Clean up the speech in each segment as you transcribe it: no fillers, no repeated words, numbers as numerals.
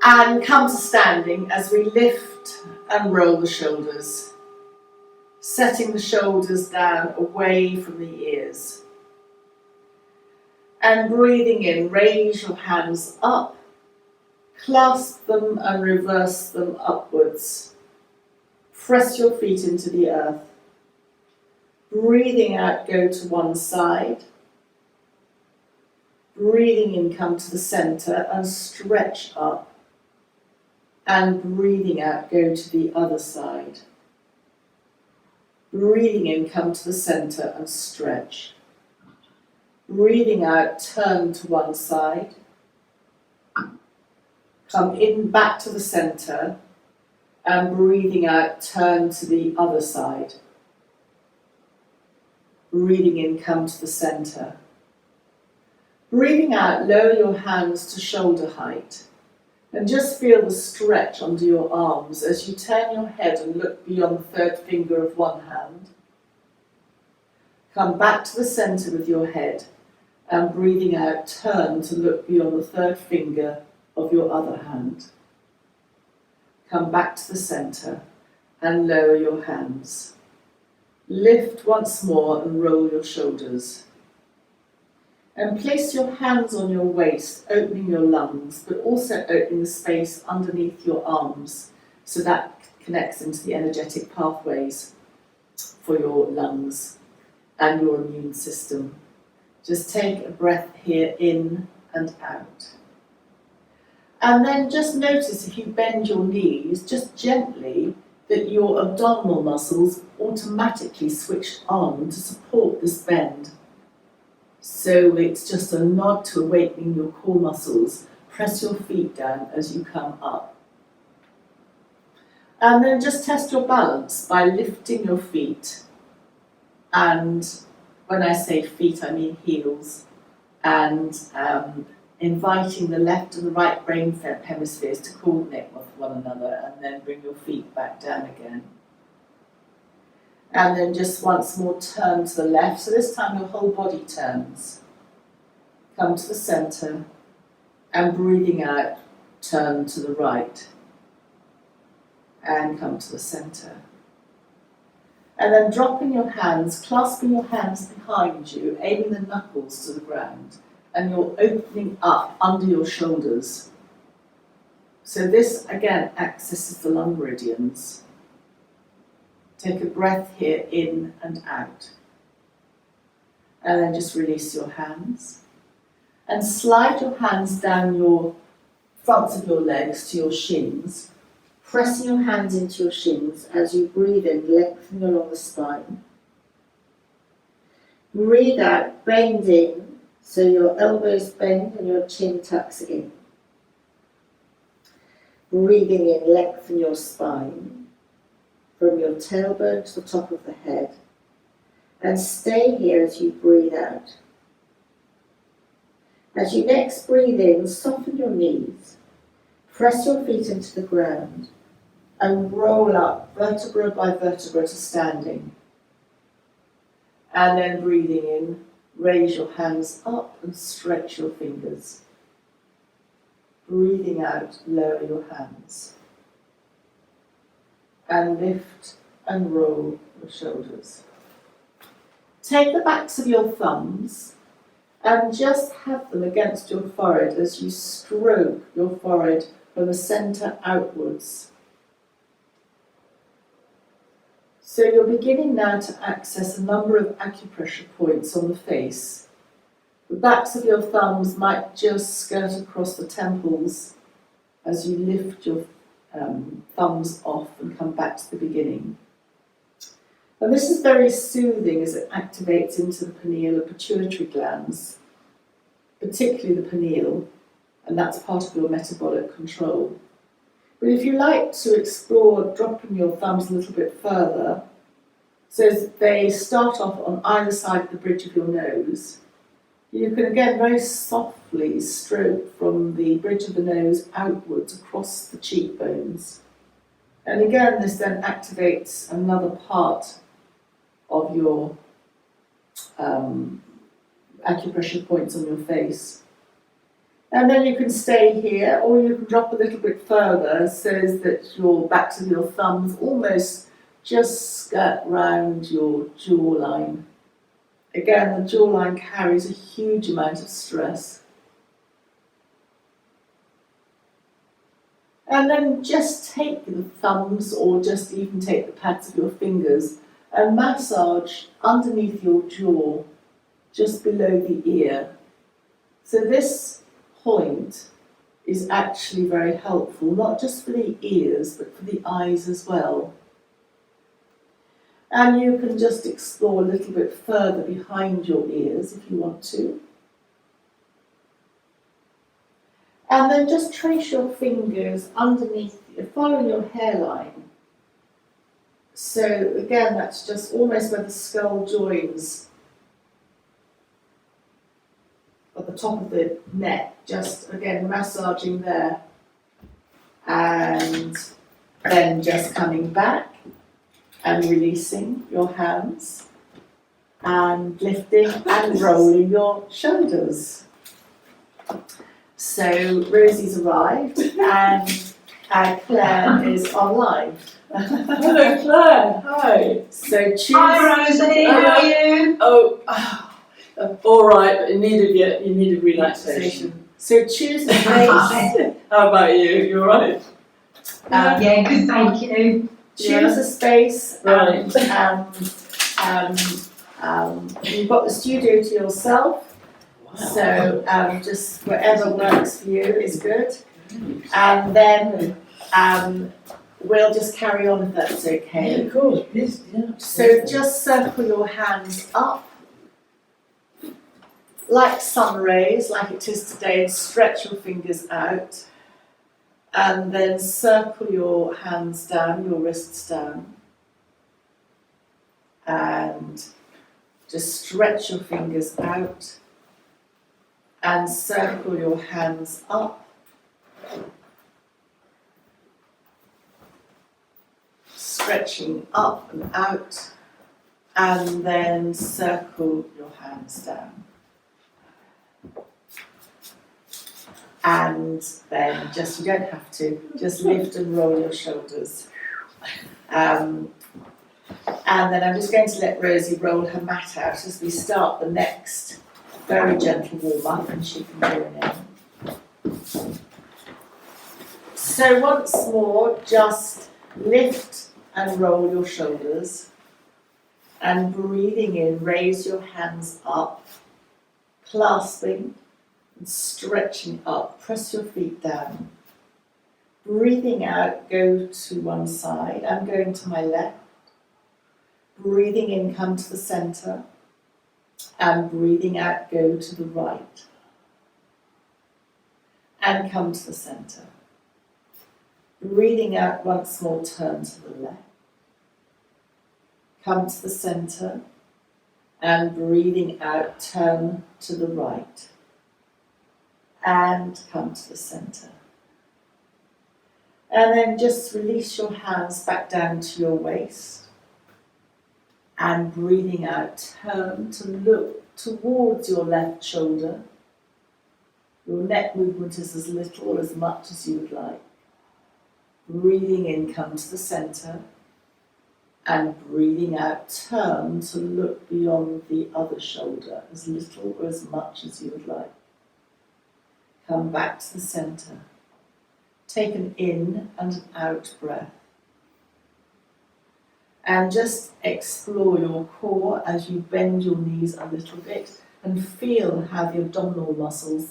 And come to standing as we lift and roll the shoulders, setting the shoulders down away from the ears. And breathing in, raise your hands up, clasp them and reverse them upwards. Press your feet into the earth. Breathing out, go to one side. Breathing in, come to the centre and stretch up. And breathing out, go to the other side. Breathing in, come to the centre and stretch. Breathing out, turn to one side. Come in back to the centre. And breathing out, turn to the other side. Breathing in, come to the centre. Breathing out, lower your hands to shoulder height. And just feel the stretch under your arms as you turn your head and look beyond the third finger of one hand. Come back to the centre with your head and breathing out, turn to look beyond the third finger of your other hand. Come back to the centre and lower your hands. Lift once more and roll your shoulders. And place your hands on your waist, opening your lungs, but also opening the space underneath your arms, so that connects into the energetic pathways for your lungs and your immune system. Just take a breath here in and out. And then just notice if you bend your knees, just gently, that your abdominal muscles automatically switch on to support this bend. So it's just a nod to awakening your core muscles. Press your feet down as you come up. And then just test your balance by lifting your feet. And when I say feet, I mean heels. And inviting the left and the right brain hemispheres to coordinate with one another, and then bring your feet back down again. And then just once more turn to the left, so this time your whole body turns. Come to the centre, and breathing out, turn to the right. And come to the centre. And then dropping your hands, clasping your hands behind you, aiming the knuckles to the ground, and you're opening up under your shoulders. So this, again, accesses the lung meridians. Take a breath here, in and out. And then just release your hands. And slide your hands down your fronts of your legs to your shins, pressing your hands into your shins as you breathe in, lengthening along the spine. Breathe out, bend in, so your elbows bend and your chin tucks in. Breathing in, lengthen your spine from your tailbone to the top of the head. And stay here as you breathe out. As you next breathe in, soften your knees. Press your feet into the ground and roll up vertebra by vertebra to standing. And then breathing in, raise your hands up and stretch your fingers. Breathing out, lower your hands. And lift and roll your shoulders. Take the backs of your thumbs and just have them against your forehead as you stroke your forehead from the centre outwards. So you're beginning now to access a number of acupressure points on the face. The backs of your thumbs might just skirt across the temples as you lift your thumbs off and come back to the beginning. And this is very soothing as it activates into the pineal and pituitary glands, particularly the pineal, and that's part of your metabolic control. But if you like to explore dropping your thumbs a little bit further, so they start off on either side of the bridge of your nose, you can again very softly stroke from the bridge of the nose outwards across the cheekbones. And again, this then activates another part of your acupressure points on your face. And then you can stay here, or you can drop a little bit further so that your backs of your thumbs almost just skirt round your jawline. Again, the jawline carries a huge amount of stress. And then just take the thumbs, or just even take the pads of your fingers, and massage underneath your jaw, just below the ear. So this point is actually very helpful, not just for the ears, but for the eyes as well. And you can just explore a little bit further behind your ears if you want to. And then just trace your fingers underneath, following your hairline. So again, that's just almost where the skull joins at the top of the neck, just again massaging there, and then just coming back and releasing your hands and lifting and rolling your shoulders. So Rosie's arrived and Claire is online. Hello Claire, hi. So choose. Hi Rosie, how are you? All right, but you needed relaxation. So choose a space. How about you? You all right? Yeah, good, thank you. Choose a space. Right. You've got the studio to yourself. Wow. So just whatever works for you is good. And then we'll just carry on if that's Yeah, okay. of course, please. Yeah. So just circle your hands up like sun rays, like it is today, and stretch your fingers out. And then circle your hands down, your wrists down. And just stretch your fingers out. And circle your hands up. Stretching up and out. And then circle your hands down. And then you don't have to, just lift and roll your shoulders. And then I'm just going to let Rosie roll her mat out as we start the next very gentle warm up, and she can join in. So once more, just lift and roll your shoulders, and breathing in, raise your hands up, clasping and stretching up, press your feet down. Breathing out, go to one side. I'm going to my left. Breathing in, come to the center. And breathing out, go to the right. And come to the center. Breathing out once more, turn to the left. Come to the center. And breathing out, turn to the right. And come to the center. And then just release your hands back down to your waist. And breathing out, turn to look towards your left shoulder. Your neck movement is as little or as much as you would like. Breathing in, come to the center. And breathing out, turn to look beyond the other shoulder, as little or as much as you would like. Come back to the center. Take an in and an out breath. And just explore your core as you bend your knees a little bit and feel how the abdominal muscles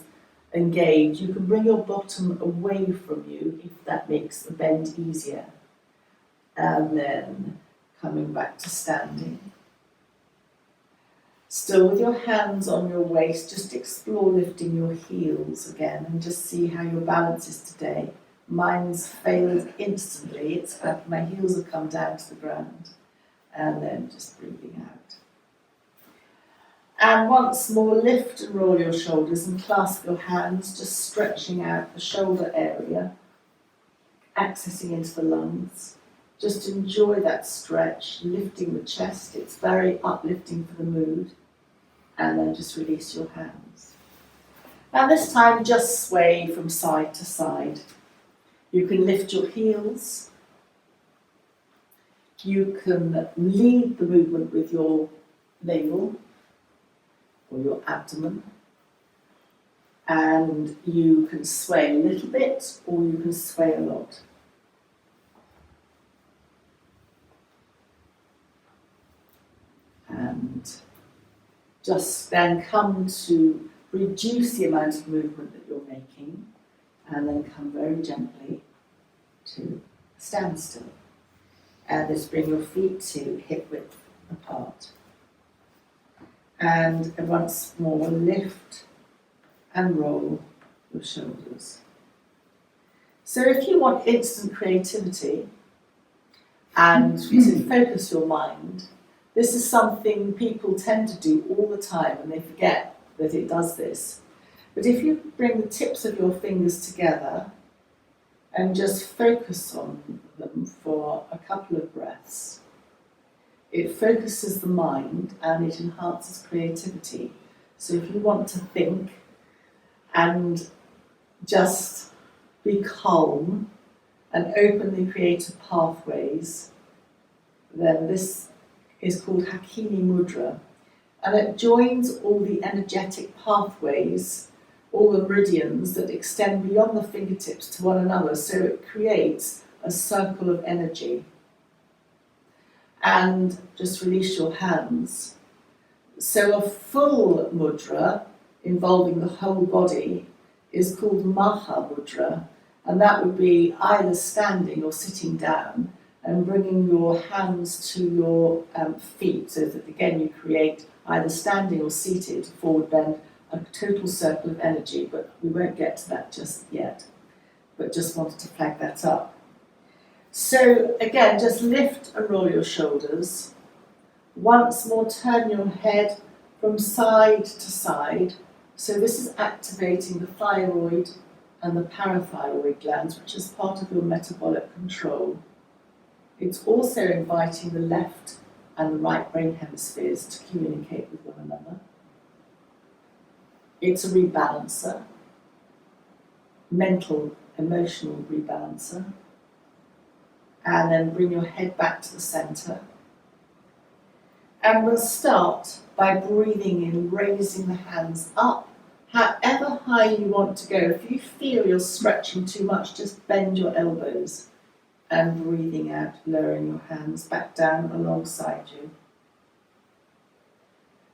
engage. You can bring your bottom away from you if that makes the bend easier. And then coming back to standing. Still with your hands on your waist, just explore lifting your heels again and just see how your balance is today. Mine's failed instantly. It's like my heels have come down to the ground. And then just breathing out. And once more, lift and roll your shoulders and clasp your hands, just stretching out the shoulder area, accessing into the lungs. Just enjoy that stretch, lifting the chest. It's very uplifting for the mood. And then just release your hands. And this time just sway from side to side. You can lift your heels. You can lead the movement with your navel or your abdomen. And you can sway a little bit or you can sway a lot. And just then come to reduce the amount of movement that you're making and then come very gently to a standstill. And just bring your feet to hip width apart. And once more lift and roll your shoulders. So if you want instant creativity and to focus your mind, this is something people tend to do all the time and they forget that it does this. But if you bring the tips of your fingers together and just focus on them for a couple of breaths, it focuses the mind and it enhances creativity. So if you want to think and just be calm and open the creative pathways, then this is called Hakini Mudra. And it joins all the energetic pathways, all the meridians that extend beyond the fingertips to one another, so it creates a circle of energy. And just release your hands. So a full mudra involving the whole body is called Maha Mudra, and that would be either standing or sitting down and bringing your hands to your feet, so that again you create either standing or seated, forward bend, a total circle of energy, but we won't get to that just yet, but just wanted to flag that up. So again, just lift and roll your shoulders. Once more, turn your head from side to side. So this is activating the thyroid and the parathyroid glands, which is part of your metabolic control. It's also inviting the left and the right brain hemispheres to communicate with one another. It's a rebalancer, mental, emotional rebalancer. And then bring your head back to the centre. And we'll start by breathing in, raising the hands up, however high you want to go. If you feel you're stretching too much, just bend your elbows. And breathing out, lowering your hands back down alongside you.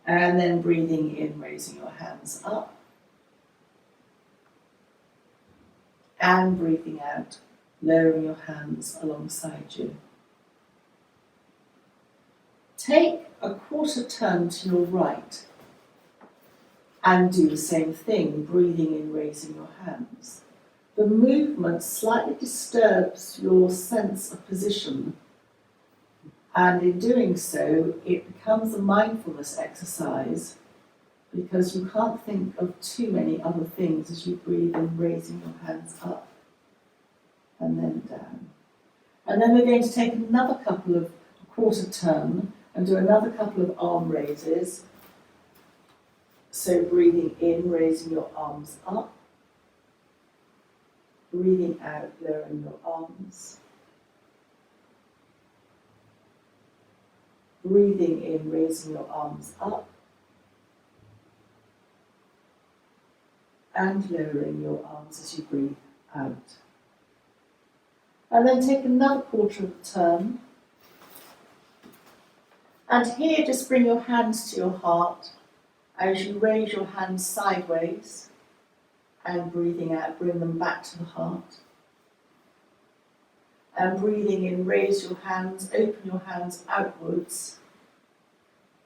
And then breathing in, raising your hands up. And breathing out, lowering your hands alongside you. Take a quarter turn to your right and do the same thing, breathing in, raising your hands. The movement slightly disturbs your sense of position, and in doing so, it becomes a mindfulness exercise because you can't think of too many other things as you breathe in, raising your hands up and then down. And then we're going to take another couple of quarter turn and do another couple of arm raises. So breathing in, raising your arms up. Breathing out, lowering your arms. Breathing in, raising your arms up. And lowering your arms as you breathe out. And then take another quarter of a turn. And here just bring your hands to your heart as you raise your hands sideways and breathing out, bring them back to the heart. And breathing in, raise your hands, open your hands outwards.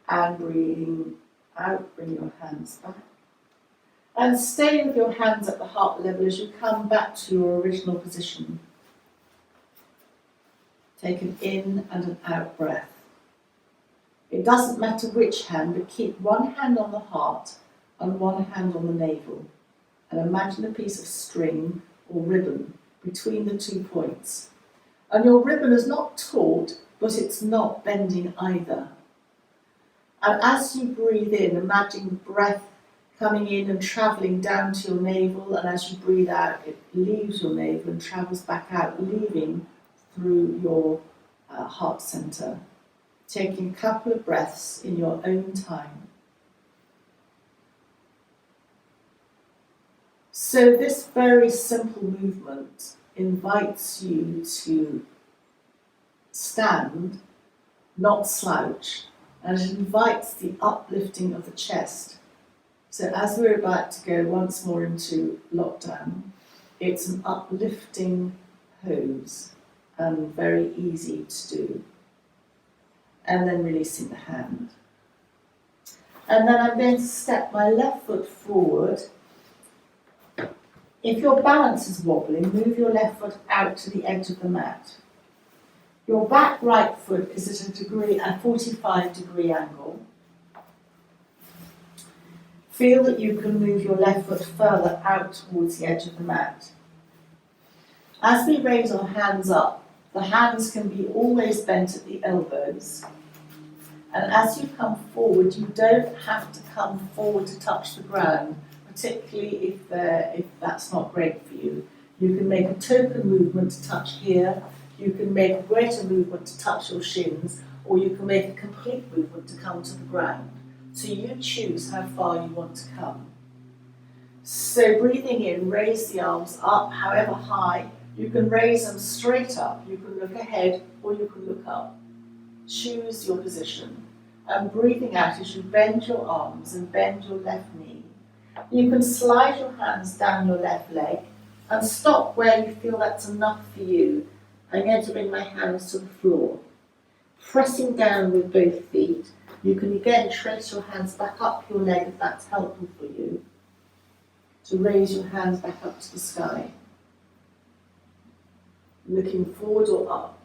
And breathing out, bring your hands back. And stay with your hands at the heart level as you come back to your original position. Take an in and an out breath. It doesn't matter which hand, but keep one hand on the heart and one hand on the navel. And imagine a piece of string or ribbon between the 2 points. And your ribbon is not taut, but it's not bending either. And as you breathe in, imagine breath coming in and travelling down to your navel, and as you breathe out, it leaves your navel and travels back out, leaving through your heart centre. Taking a couple of breaths in your own time. So this very simple movement invites you to stand, not slouch, and it invites the uplifting of the chest. So as we're about to go once more into lockdown, it's an uplifting pose and very easy to do. And then releasing the hand. And then I'm going to step my left foot forward. If your balance is wobbling, move your left foot out to the edge of the mat. Your back right foot is at a 45-degree angle. Feel that you can move your left foot further out towards the edge of the mat. As we raise our hands up, the hands can be always bent at the elbows. And as you come forward, you don't have to come forward to touch the ground, particularly if that's not great for you. You can make a token movement to touch here, you can make a greater movement to touch your shins, or you can make a complete movement to come to the ground. So you choose how far you want to come. So breathing in, raise the arms up, however high. You can raise them straight up, you can look ahead or you can look up. Choose your position. And breathing out as you bend your arms and bend your left knee. You can slide your hands down your left leg and stop where you feel that's enough for you. I'm going to bring my hands to the floor. Pressing down with both feet. You can again trace your hands back up your leg if that's helpful for you. To raise your hands back up to the sky. Looking forward or up,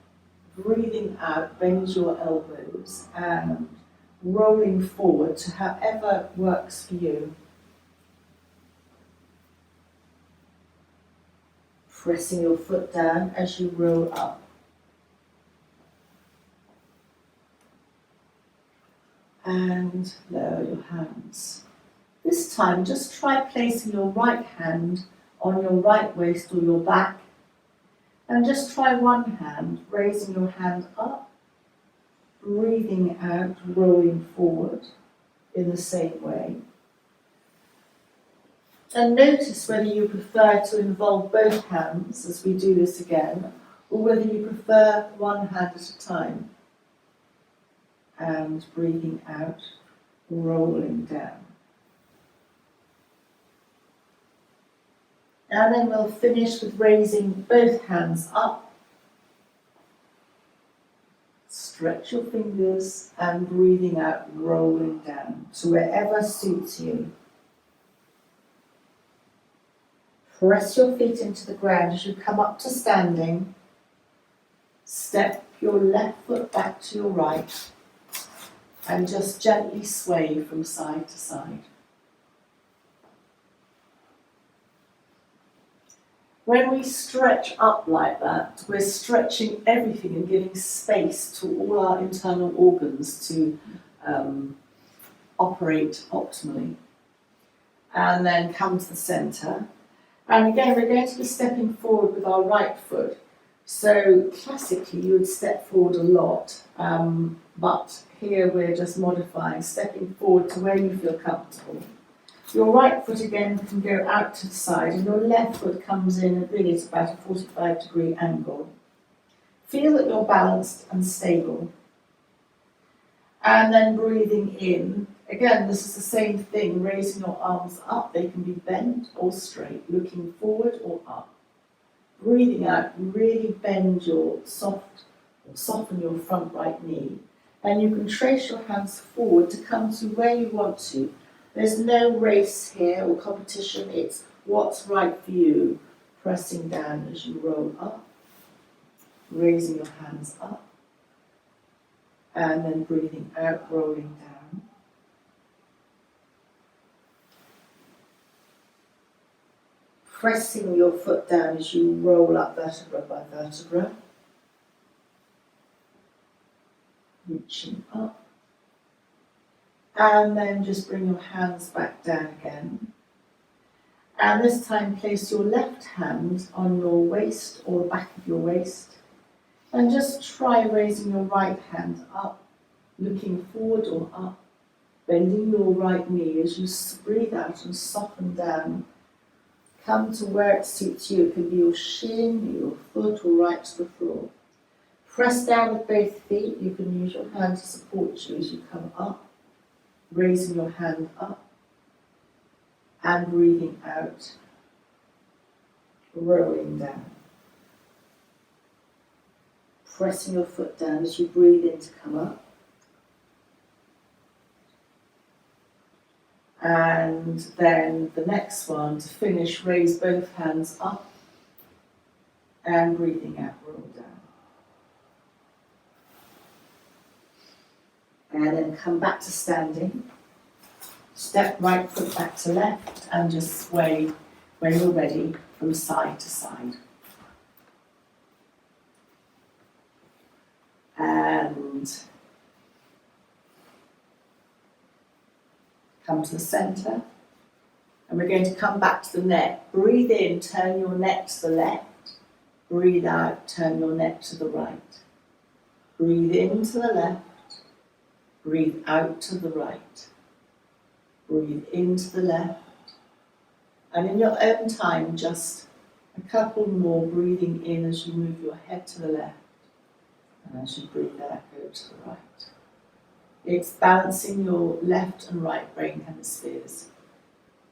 breathing out, bend your elbows and rolling forward to however works for you. Pressing your foot down as you roll up. And lower your hands. This time just try placing your right hand on your right waist or your back. And just try one hand, raising your hand up, breathing out, rolling forward in the same way. And notice whether you prefer to involve both hands as we do this again, or whether you prefer one hand at a time. And breathing out, rolling down. And then we'll finish with raising both hands up. Stretch your fingers and breathing out, rolling down to wherever suits you. Press your feet into the ground as you come up to standing. Step your left foot back to your right and just gently sway from side to side. When we stretch up like that, we're stretching everything and giving space to all our internal organs to operate optimally. And then come to the centre. And again, we're going to be stepping forward with our right foot. So classically, you would step forward a lot, but here we're just modifying, stepping forward to where you feel comfortable. Your right foot again can go out to the side and your left foot comes in really at about a 45-degree angle. Feel that you're balanced and stable. And then breathing in, again this is the same thing, raising your arms up, they can be bent or straight, looking forward or up. Breathing out, really bend your soften your front right knee. And you can trace your hands forward to come to where you want to. There's no race here or competition, it's what's right for you. Pressing down as you roll up, raising your hands up, and then breathing out, rolling down. Pressing your foot down as you roll up vertebra by vertebra. Reaching up. And then just bring your hands back down again. And this time place your left hand on your waist or the back of your waist. And just try raising your right hand up, looking forward or up, bending your right knee as you breathe out and soften down. Come to where it suits you. It can be your shin, your foot, or right to the floor. Press down with both feet. You can use your hand to support you as you come up, raising your hand up and breathing out, rolling down. Pressing your foot down as you breathe in to come up. And then the next one, to finish, raise both hands up and breathing out, roll down. And then come back to standing. Step right foot back to left and just sway when you're ready from side to side. And come to the centre. And we're going to come back to the neck. Breathe in, turn your neck to the left. Breathe out, turn your neck to the right. Breathe in to the left. Breathe out to the right. Breathe into the left. And in your own time, just a couple more breathing in as you move your head to the left. And as you breathe out, go to the right. It's balancing your left and right brain hemispheres.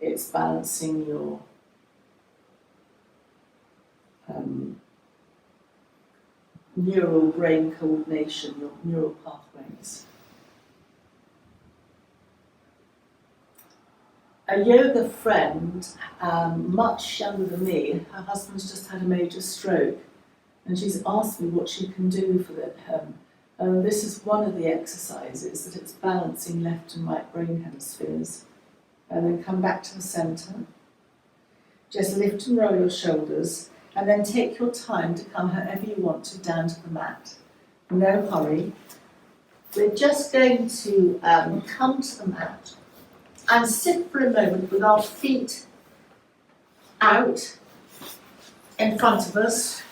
It's balancing your neural brain coordination, your neural pathways. A yoga friend, much younger than me, her husband's just had a major stroke, and she's asked me what she can do for him. This is one of the exercises, that it's balancing left and right brain hemispheres. And then come back to the centre. Just lift and roll your shoulders, and then take your time to come however you want to down to the mat. No hurry. We're just going to come to the mat and sit for a moment with our feet out in front of us.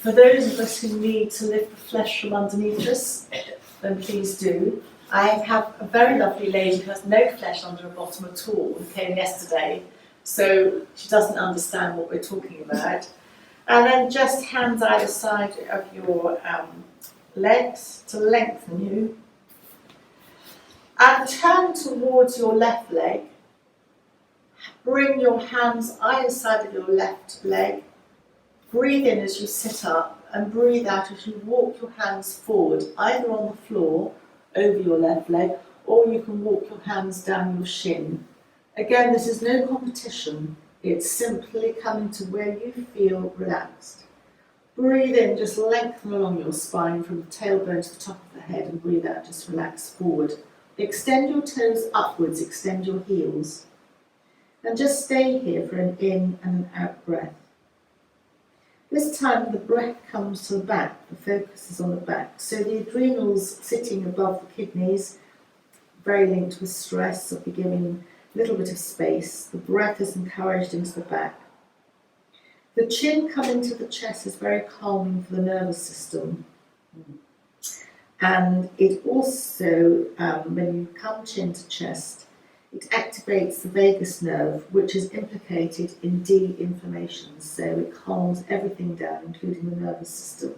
For those of us who need to lift the flesh from underneath us, then please do. I have a very lovely lady who has no flesh under her bottom at all, who came yesterday, so she doesn't understand what we're talking about. And then just hands either side of your legs to lengthen you. And turn towards your left leg. Bring your hands either side of your left leg. Breathe in as you sit up and breathe out as you walk your hands forward, either on the floor over your left leg, or you can walk your hands down your shin. Again, this is no competition. It's simply coming to where you feel relaxed. Breathe in, just lengthen along your spine from the tailbone to the top of the head, and breathe out, just relax forward. Extend your toes upwards, extend your heels. And just stay here for an in and an out breath. This time the breath comes to the back, the focus is on the back. So the adrenals sitting above the kidneys, very linked with stress, so be giving a little bit of space. The breath is encouraged into the back. The chin coming to the chest is very calming for the nervous system. And it also, when you come chin to chest, it activates the vagus nerve, which is implicated in de-inflammation. So it calms everything down, including the nervous system.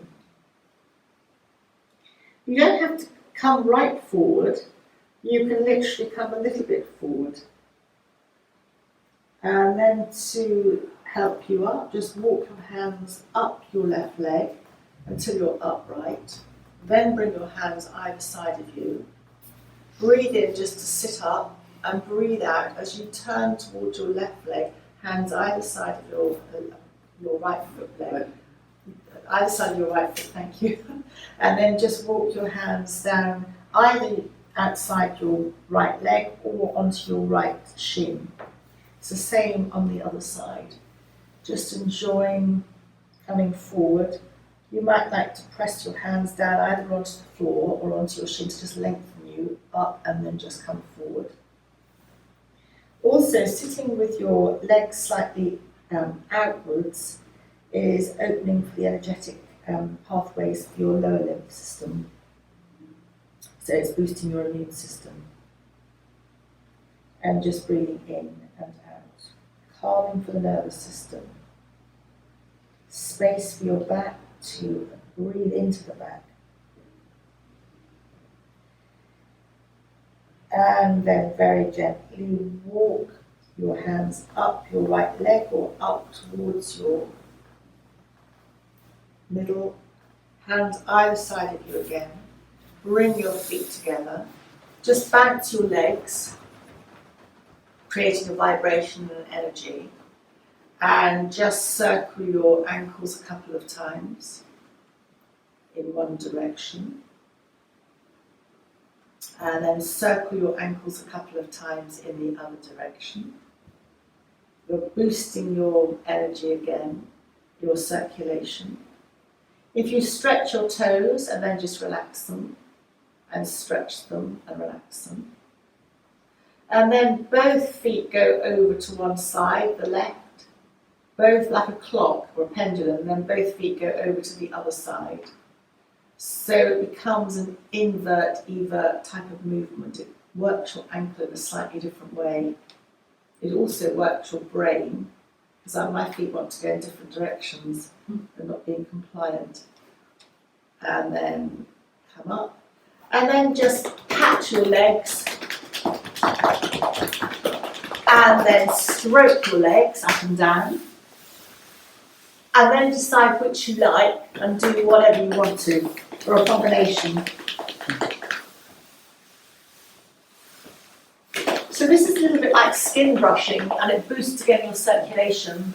You don't have to come right forward. You can literally come a little bit forward. And then to help you up, just walk your hands up your left leg until you're upright. Then bring your hands either side of you. Breathe in just to sit up, and breathe out as you turn towards your left leg, hands either side of your right foot leg. Either side of your right foot, thank you. And then just walk your hands down either outside your right leg or onto your right shin. It's the same on the other side. Just enjoying coming forward You might like to press your hands down either onto the floor or onto your shin to just lengthen you up and then just come forward. Also, sitting with your legs slightly outwards is opening for the energetic pathways of your lower limb system. So it's boosting your immune system. And just breathing in and out. Calming for the nervous system. Space for your back to breathe into the back. And then very gently walk your hands up your right leg or up towards your middle. Hands either side of you again. Bring your feet together. Just bounce your legs, creating a vibration and an energy. And just circle your ankles a couple of times in one direction. And then circle your ankles a couple of times in the other direction. You're boosting your energy again, your circulation. If you stretch your toes and then just relax them, and stretch them and relax them. And then both feet go over to one side, the left, both like a clock or a pendulum, and then both feet go over to the other side. So it becomes an invert-evert type of movement. It works your ankle in a slightly different way. It also works your brain, because my feet want to go in different directions and not being compliant. And then come up. And then just catch your legs. And then stroke your legs up and down. And then decide which you like and do whatever you want to, or a combination. So this is a little bit like skin brushing, and it boosts again your circulation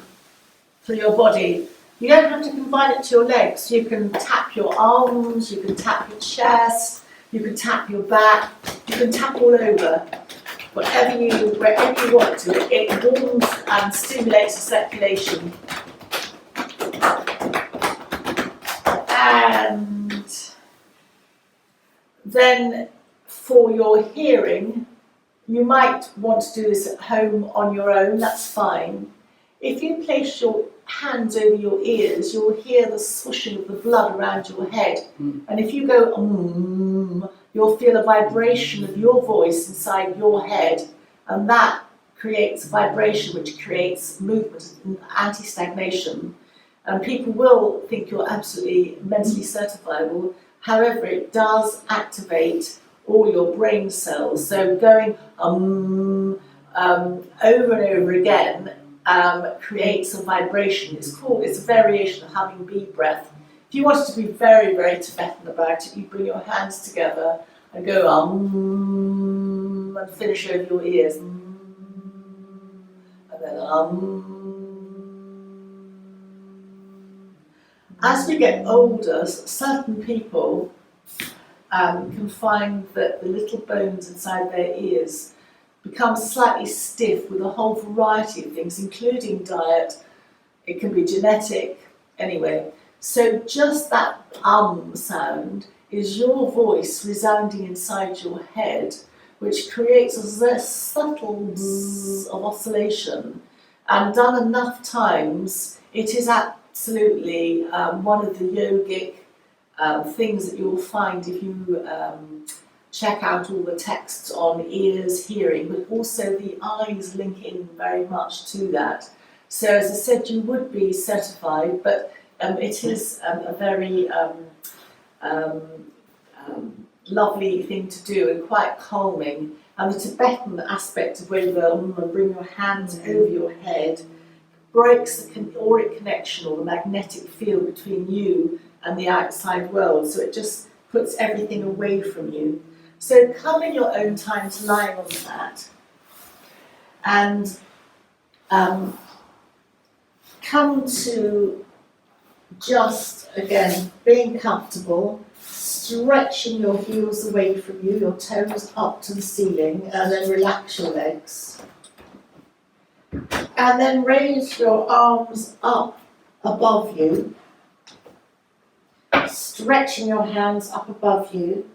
through your body. You don't have to confine it to your legs. You can tap your arms, you can tap your chest, you can tap your back, you can tap all over. Wherever you want to, it warms and stimulates the circulation. And then for your hearing, you might want to do this at home on your own, that's fine. If you place your hands over your ears, you'll hear the swooshing of the blood around your head. And if you go, you'll feel a vibration of your voice inside your head, and that creates a vibration which creates movement and anti-stagnation. And people will think you're absolutely mentally certifiable. However, it does activate all your brain cells. So going over and over again creates a vibration. It's a variation of humming bee breath. If you wanted to be very, very Tibetan about it, you bring your hands together and go and finish over your ears. And then As we get older, certain people can find that the little bones inside their ears become slightly stiff with a whole variety of things, including diet. It can be genetic, anyway. So just that sound is your voice resounding inside your head, which creates a subtle buzz of oscillation. And done enough times, it is absolutely one of the yogic things that you'll find if you check out all the texts on ears, hearing, but also the eyes link in very much to that. So as I said, you would be certified, but it is a very lovely thing to do and quite calming. And the Tibetan aspect of where you go and bring your hands over your head breaks the auric connection or the magnetic field between you and the outside world. So it just puts everything away from you. So come in your own time to lying on that and come to just, again, being comfortable, stretching your heels away from you, your toes up to the ceiling, and then relax your legs. And then raise your arms up above you. stretching your hands up above you,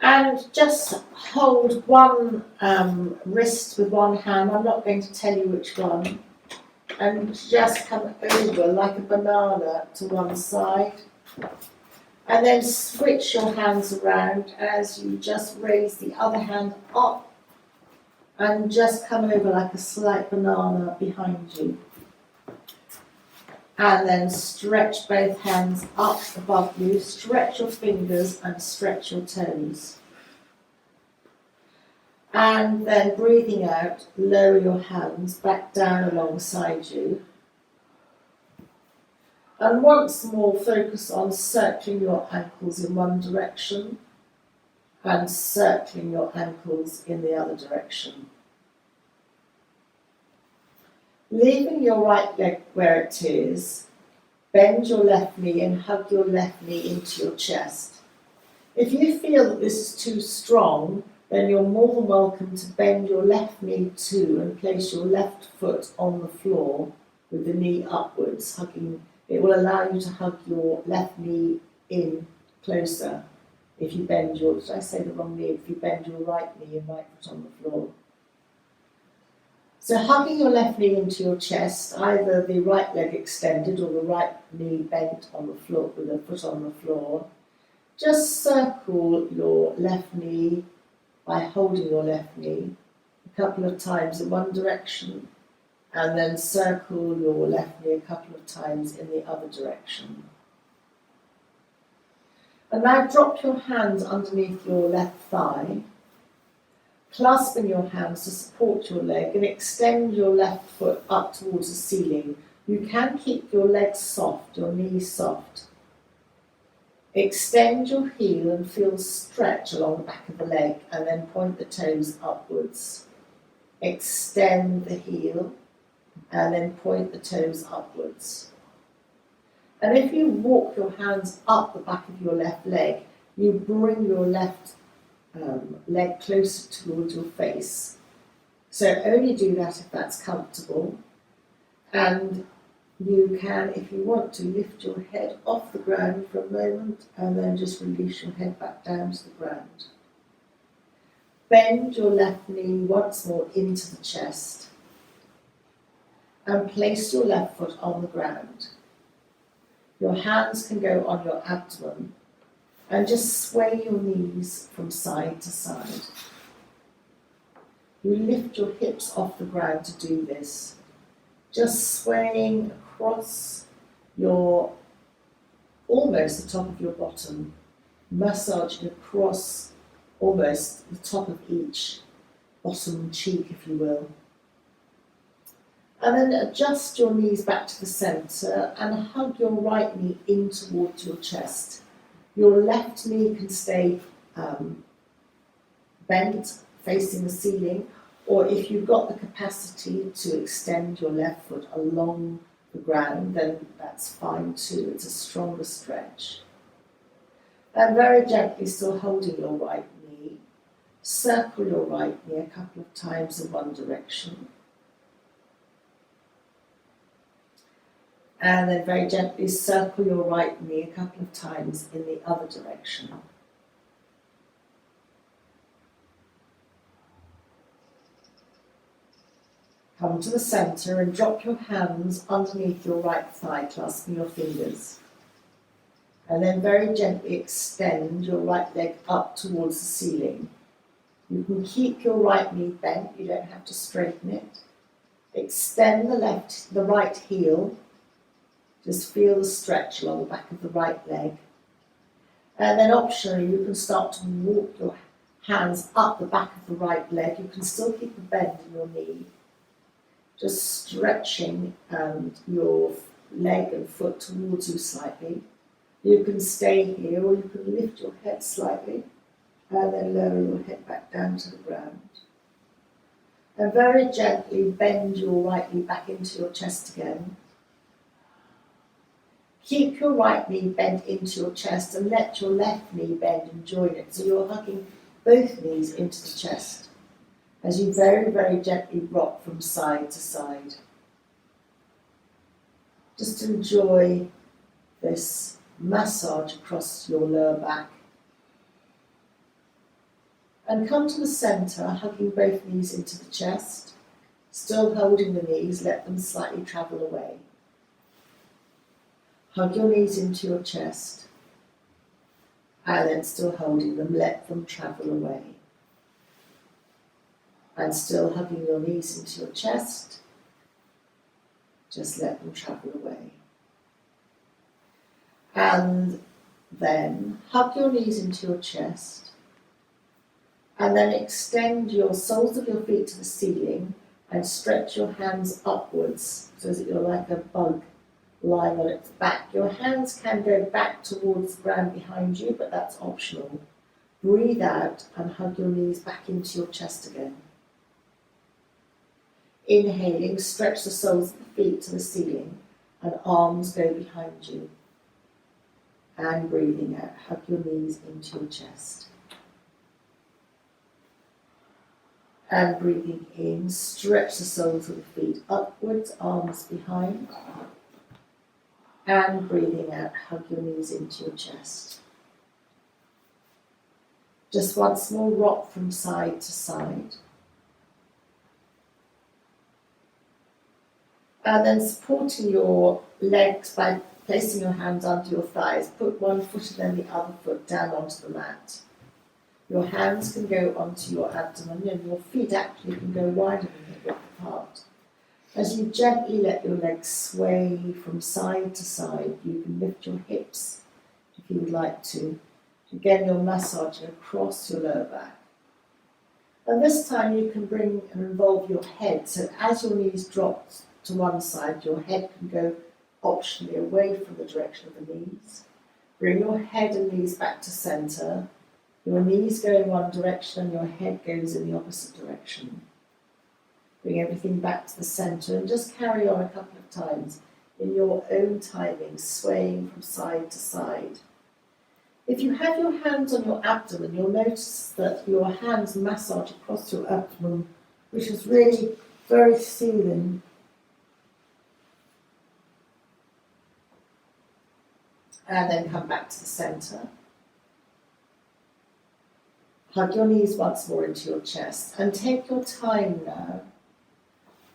and just hold one wrist with one hand. I'm not going to tell you which one. And just come over like a banana to one side. And then switch your hands around as you just raise the other hand up and just come over like a slight banana behind you. And then stretch both hands up above you, stretch your fingers and stretch your toes. And then breathing out, lower your hands back down alongside you. And once more focus on circling your ankles in one direction and circling your ankles in the other direction. Leaving your right leg where it is, bend your left knee and hug your left knee into your chest. If you feel that this is too strong, then you're more than welcome to bend your left knee too and place your left foot on the floor with the knee upwards, hugging. It will allow you to hug your left knee in closer if you bend your, did I say the wrong knee? If you bend your right knee and right foot on the floor. So hugging your left knee into your chest, either the right leg extended or the right knee bent on the floor with a foot on the floor. Just circle your left knee by holding your left knee a couple of times in one direction and then circle your left knee a couple of times in the other direction. And now drop your hands underneath your left thigh, clasping your hands to support your leg and extend your left foot up towards the ceiling. You can keep your legs soft, your knees soft. Extend your heel and feel stretch along the back of the leg and then point the toes upwards. Extend the heel and then point the toes upwards. And if you walk your hands up the back of your left leg, you bring your left leg closer towards your face. So only do that if that's comfortable. And you can, if you want to, lift your head off the ground for a moment and then just release your head back down to the ground. Bend your left knee once more into the chest and place your left foot on the ground. Your hands can go on your abdomen and just sway your knees from side to side. You lift your hips off the ground to do this, just swaying across your, almost the top of your bottom, massaging across almost the top of each bottom cheek, if you will. And then adjust your knees back to the centre and hug your right knee in towards your chest. Your left knee can stay bent, facing the ceiling, or if you've got the capacity to extend your left foot along the ground, then that's fine too. It's a stronger stretch. And very gently, still holding your right knee, circle your right knee a couple of times in one direction. And then very gently circle your right knee a couple of times in the other direction. Come to the centre and drop your hands underneath your right thigh, clasping your fingers. And then very gently extend your right leg up towards the ceiling. You can keep your right knee bent, you don't have to straighten it. Extend the right heel. Just feel the stretch along the back of the right leg. And then optionally, you can start to walk your hands up the back of the right leg. You can still keep a bend in your knee. Just stretching your leg and foot towards you slightly. You can stay here or you can lift your head slightly and then lower your head back down to the ground. And very gently bend your right knee back into your chest again. Keep your right knee bent into your chest and let your left knee bend and join it. So you're hugging both knees into the chest as you very, very gently rock from side to side. Just enjoy this massage across your lower back. And come to the centre, hugging both knees into the chest. Still holding the knees, let them slightly travel away. Hug your knees into your chest. And then still holding them, let them travel away. And still hugging your knees into your chest. Just let them travel away. And then hug your knees into your chest. And then extend your soles of your feet to the ceiling and stretch your hands upwards so that you're like a bug lying on its back. Your hands can go back towards the ground behind you, but that's optional. Breathe out and hug your knees back into your chest again. Inhaling, stretch the soles of the feet to the ceiling and arms go behind you. And breathing out, hug your knees into your chest. And breathing in, stretch the soles of the feet upwards, arms behind. And breathing out, hug your knees into your chest. Just once more, rock from side to side. And then supporting your legs by placing your hands under your thighs, put one foot and then the other foot down onto the mat. Your hands can go onto your abdomen and your feet actually can go wider than they go apart. As you gently let your legs sway from side to side, you can lift your hips if you would like to. Again, you're massaging across your lower back. And this time you can bring and involve your head, so as your knees drop to one side, your head can go optionally away from the direction of the knees. Bring your head and knees back to centre. Your knees go in one direction and your head goes in the opposite direction. Bring everything back to the centre and just carry on a couple of times in your own timing, swaying from side to side. If you have your hands on your abdomen, you'll notice that your hands massage across your abdomen, which is really very soothing. And then come back to the centre. Hug your knees once more into your chest and take your time now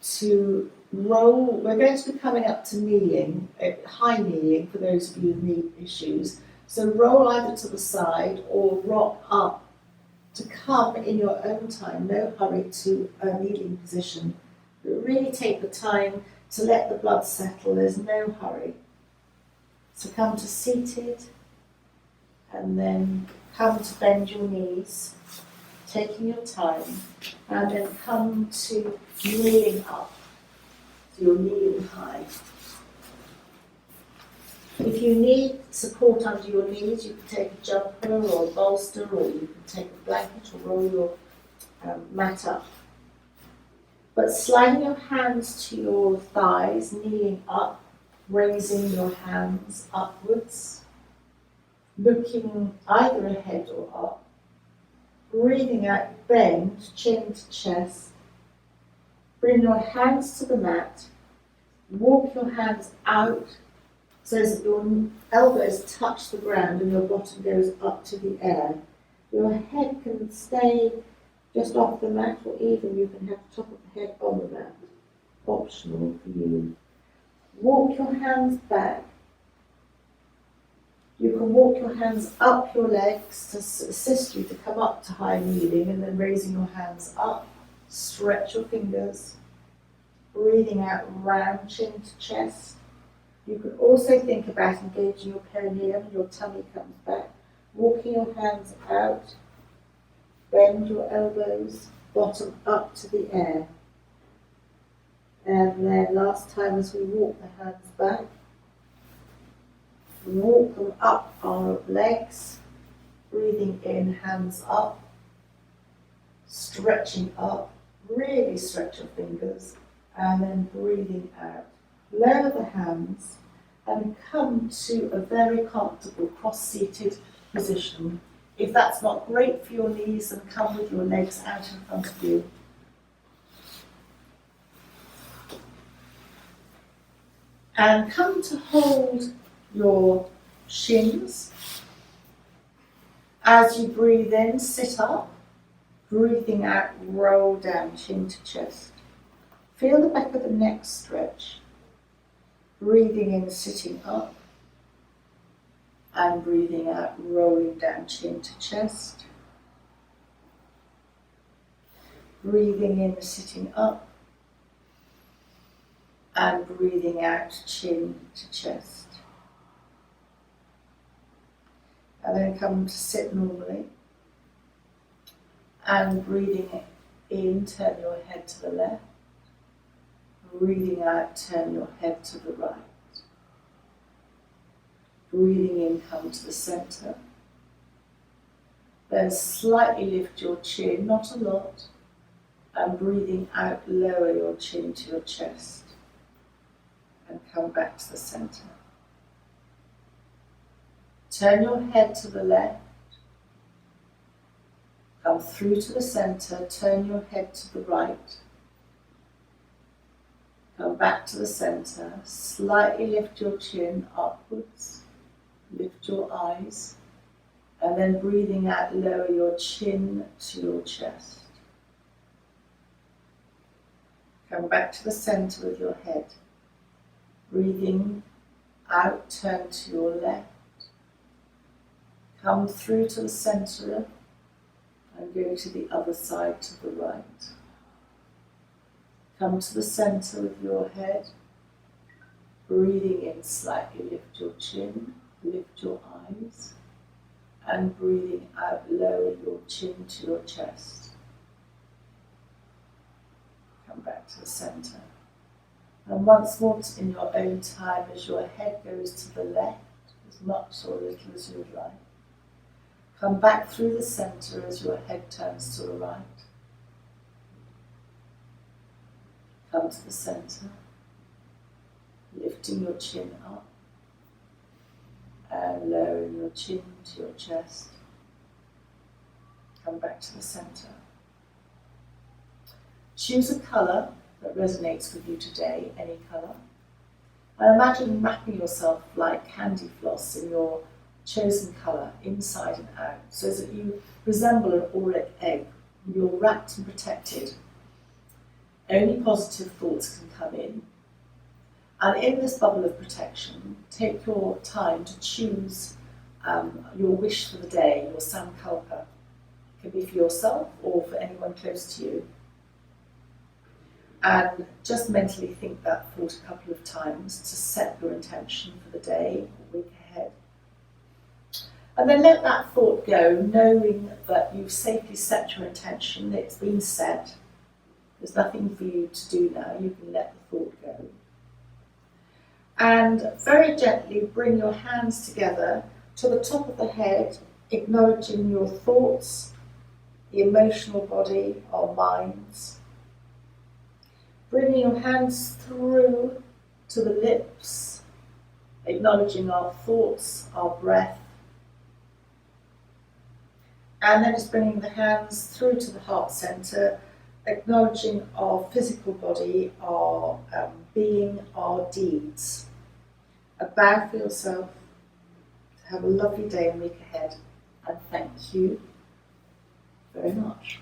to roll. We're going to be coming up to kneeling, high kneeling for those of you with knee issues. So roll either to the side or rock up to come in your own time, no hurry, to a kneeling position. But really take the time to let the blood settle, there's no hurry. So come to seated and then come to bend your knees, taking your time, and then come to kneeling up. So you're kneeling high. If you need support under your knees, you can take a jumper or a bolster, or you can take a blanket or roll your mat up. But sliding your hands to your thighs, kneeling up, raising your hands upwards, looking either ahead or up, breathing out, bend, chin to chest, bring your hands to the mat, walk your hands out so that your elbows touch the ground and your bottom goes up to the air. Your head can stay just off the mat, or even you can have the top of the head on the mat, optional for you. Walk your hands back. You can walk your hands up your legs to assist you to come up to high kneeling, and then raising your hands up, stretch your fingers, breathing out round chin to chest. You can also think about engaging your perineum and your tummy comes back, walking your hands out, bend your elbows, bottom up to the air. And then last time as we walk the hands back, walk them up our legs, breathing in, hands up, stretching up, really stretch your fingers, and then breathing out. Lower the hands and come to a very comfortable cross-seated position. If that's not great for your knees, then come with your legs out in front of you. And come to hold your shins. As you breathe in, sit up. Breathing out, roll down, chin to chest. Feel the back of the neck stretch. Breathing in, sitting up. And breathing out, rolling down, chin to chest. Breathing in, sitting up. And breathing out, chin to chest. And then come to sit normally. And breathing in, turn your head to the left. Breathing out, turn your head to the right. Breathing in, come to the centre. Then slightly lift your chin, not a lot. And breathing out, lower your chin to your chest. And come back to the centre. Turn your head to the left. Come through to the centre, turn your head to the right. Come back to the centre, slightly lift your chin upwards, lift your eyes, and then breathing out, lower your chin to your chest. Come back to the centre with your head. Breathing out, turn to your left. Come through to the centre and go to the other side to the right. Come to the centre with your head. Breathing in, slightly lift your chin, lift your eyes, and breathing out, lower your chin to your chest. Come back to the centre. And once more in your own time, as your head goes to the left, as much or little as you would like. Come back through the centre as your head turns to the right. Come to the centre, lifting your chin up and lowering your chin to your chest. Come back to the centre. Choose a colour that resonates with you today, any colour. And imagine wrapping yourself like candy floss in your chosen colour, inside and out, so that you resemble an auric egg. You're wrapped and protected. Only positive thoughts can come in. And in this bubble of protection, take your time to choose your wish for the day, your sankalpa. It can be for yourself or for anyone close to you. And just mentally think that thought a couple of times to set your intention for the day or week ahead. And then let that thought go, knowing that you've safely set your intention, it's been set. There's nothing for you to do now, you can let the thought go. And very gently bring your hands together to the top of the head, acknowledging your thoughts, the emotional body, our minds. Bringing your hands through to the lips, acknowledging our thoughts, our breath. And then just bringing the hands through to the heart centre, acknowledging our physical body, our being, our deeds. A bow for yourself. Have a lovely day and week ahead. And thank you very much.